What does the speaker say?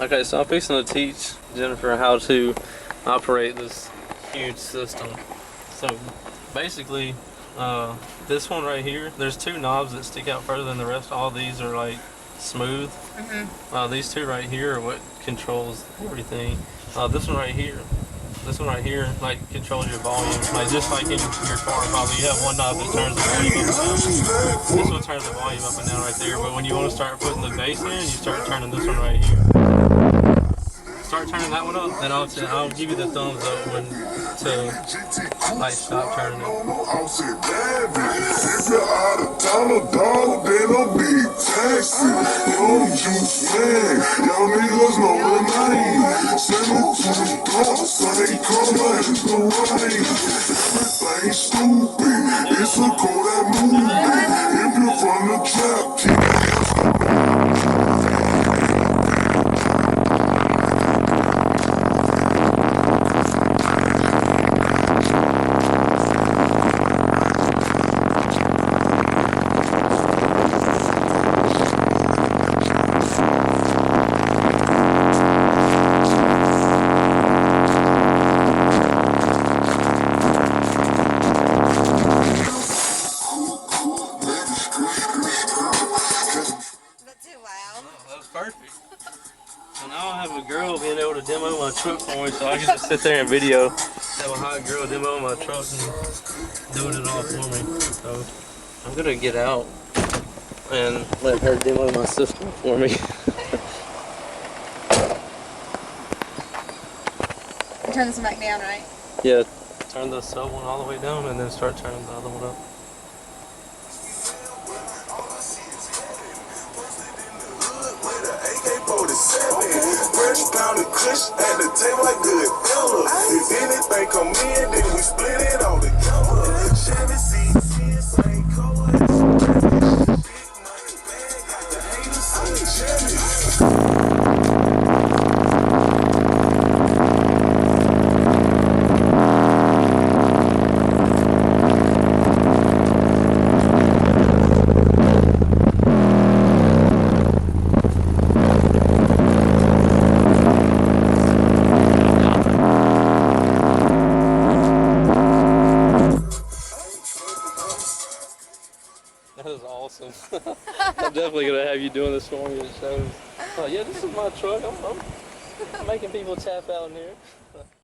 Okay, so I'm fixing to teach Jennifer how to operate this huge system. So basically, this one right here, there's two knobs that stick out further than the rest. All these are like smooth. These two right here are what controls everything. This one right here, like controls your volume. Like just like in your car, probably you have one knob that turns the volume up and down. This one turns the volume up and down right there. But when you want to start putting the bass in, you start turning this one right here. Start turning that one up, and I'll give you the thumbs up when to like stop turning it. If you're out of town, a dog, then a big taxi. Young juice man, y'all niggas know the name. Send it to the door, so they come and the rain. Everything stupid, it's a Kodak movie. If you're from the trap, keep Perfect. So now I have a girl being able to demo my truck for me, so I can just sit there and video, have a hot girl demo my truck and doing it all for me. So I'm gonna get out and let her demo my system for me. Turn this one back down, right? Yeah, turn the sub one all the way down and then start turning the other one up. fresh pound of kush at the table like good fella. If anything come in, then we split it all together. Chevy seats, same color. Big money bag, got the haters on the Chevy. That is awesome. I'm definitely gonna have you doing this for me at shows. Oh yeah, this is my truck. I'm making people tap out in here.